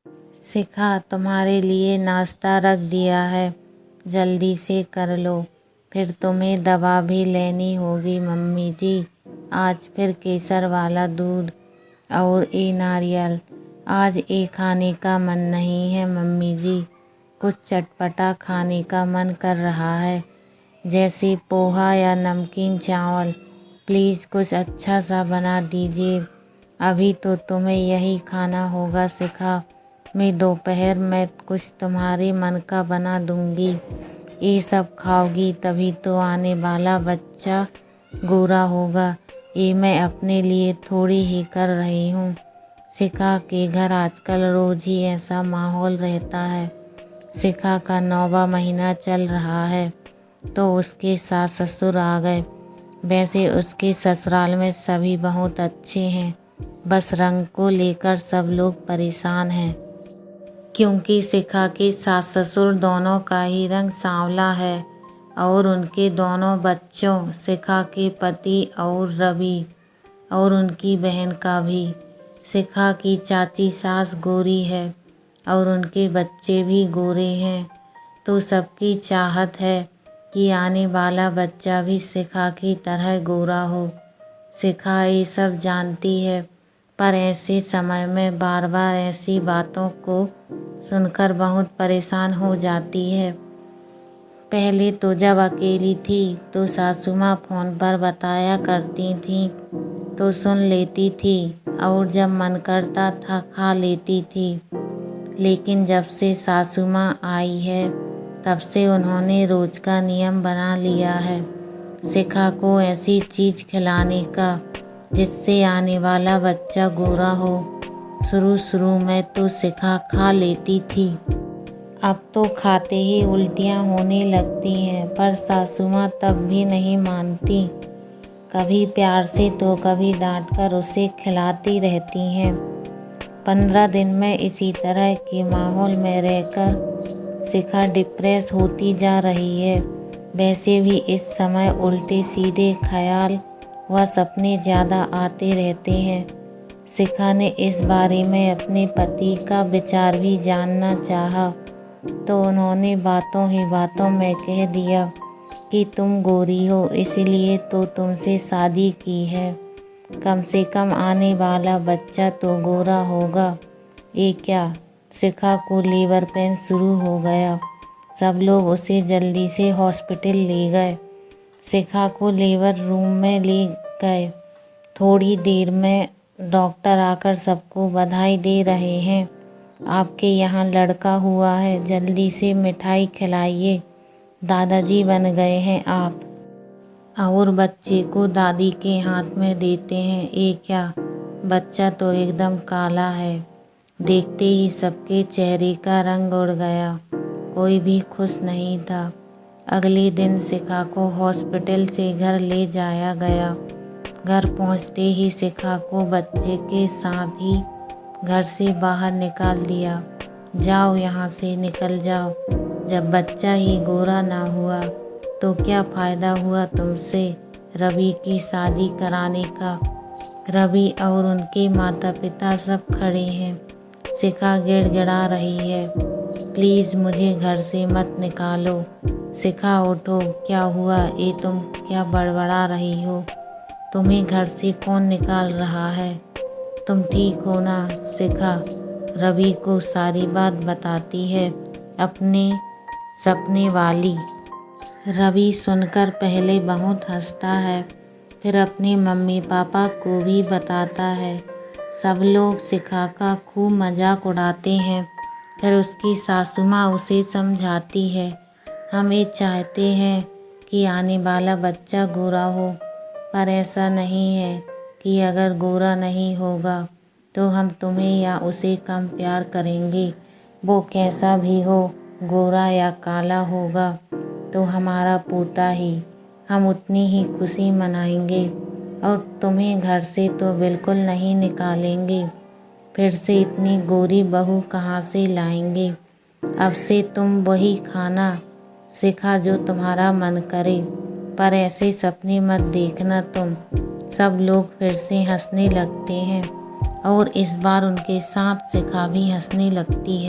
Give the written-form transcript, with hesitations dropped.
शिखा, तुम्हारे लिए नाश्ता रख दिया है, जल्दी से कर लो, फिर तुम्हें दवा भी लेनी होगी। मम्मी जी, आज फिर केसर वाला दूध और ये नारियल। आज ये खाने का मन नहीं है मम्मी जी, कुछ चटपटा खाने का मन कर रहा है, जैसे पोहा या नमकीन चावल। प्लीज़ कुछ अच्छा सा बना दीजिए, अभी तो तुम्हें यही खाना होगा शिखा। मैं दोपहर में कुछ तुम्हारे मन का बना दूंगी, ये सब खाओगी तभी तो आने वाला बच्चा गोरा होगा। ये मैं अपने लिए थोड़ी ही कर रही हूँ। शिखा के घर आजकल रोज ही ऐसा माहौल रहता है। शिखा का 9वां महीना चल रहा है तो उसके सास ससुर आ गए। वैसे उसके ससुराल में सभी बहुत अच्छे हैं, बस रंग को लेकर सब लोग परेशान हैं, क्योंकि शिखा के सास ससुर दोनों का ही रंग सांवला है और उनके दोनों बच्चों, शिखा के पति और रवि और उनकी बहन का भी। शिखा की चाची सास गोरी है और उनके बच्चे भी गोरे हैं, तो सबकी चाहत है कि आने वाला बच्चा भी शिखा की तरह गोरा हो। शिखा ये सब जानती है, पर ऐसे समय में बार बार ऐसी बातों को सुनकर बहुत परेशान हो जाती है। पहले तो जब अकेली थी तो सासू माँ फ़ोन पर बताया करती थी तो सुन लेती थी और जब मन करता था खा लेती थी। लेकिन जब से सासू माँ आई है तब से उन्होंने रोज़ का नियम बना लिया है, शिखा को ऐसी चीज़ खिलाने का जिससे आने वाला बच्चा गोरा हो। शुरू में तो शिखा खा लेती थी, अब तो खाते ही उल्टियाँ होने लगती हैं, पर सासू माँ तब भी नहीं मानती। कभी प्यार से तो कभी डांटकर उसे खिलाती रहती हैं। 15 दिन में इसी तरह के माहौल में रहकर शिखा डिप्रेस होती जा रही है। वैसे भी इस समय उल्टे सीधे ख्याल व सपने ज़्यादा आते रहते हैं। शिखा ने इस बारे में अपने पति का विचार भी जानना चाहा तो उन्होंने बातों ही बातों में कह दिया कि तुम गोरी हो इसलिए तो तुमसे शादी की है, कम से कम आने वाला बच्चा तो गोरा होगा। ये क्या, शिखा को लेबर पेन शुरू हो गया। सब लोग उसे जल्दी से हॉस्पिटल ले गए। शिखा को लेबर रूम में ले गए। थोड़ी देर में डॉक्टर आकर सबको बधाई दे रहे हैं, आपके यहाँ लड़का हुआ है, जल्दी से मिठाई खिलाइए, दादाजी बन गए हैं आप। और बच्चे को दादी के हाथ में देते हैं। ये क्या, बच्चा तो एकदम काला है। देखते ही सबके चेहरे का रंग उड़ गया, कोई भी खुश नहीं था। अगले दिन शिखा को हॉस्पिटल से घर ले जाया गया। घर पहुंचते ही शिखा को बच्चे के साथ ही घर से बाहर निकाल दिया। जाओ यहाँ से, निकल जाओ। जब बच्चा ही गोरा ना हुआ तो क्या फ़ायदा हुआ तुमसे रवि की शादी कराने का। रवि और उनके माता पिता सब खड़े हैं। शिखा गिड़गिड़ा रही है, प्लीज़ मुझे घर से मत निकालो। शिखा उठो, क्या हुआ, ये तुम क्या बड़बड़ा रही हो, तुम्हें घर से कौन निकाल रहा है, तुम ठीक हो ना। शिखा रवि को सारी बात बताती है, अपने सपने वाली। रवि सुनकर पहले बहुत हंसता है, फिर अपने मम्मी पापा को भी बताता है। सब लोग शिखा का खूब मजाक उड़ाते हैं। फिर उसकी सासू माँ उसे समझाती है, हम ये चाहते हैं कि आने वाला बच्चा गोरा हो, पर ऐसा नहीं है कि अगर गोरा नहीं होगा तो हम तुम्हें या उसे कम प्यार करेंगे। वो कैसा भी हो, गोरा या काला होगा तो हमारा पोता ही, हम उतनी ही खुशी मनाएंगे और तुम्हें घर से तो बिल्कुल नहीं निकालेंगे। फिर से इतनी गोरी बहू कहाँ से लाएंगे। अब से तुम वही खाना शिखा जो तुम्हारा मन करे, पर ऐसे सपने मत देखना तुम। सब लोग फिर से हंसने लगते हैं और इस बार उनके साथ शिखा भी हंसने लगती है।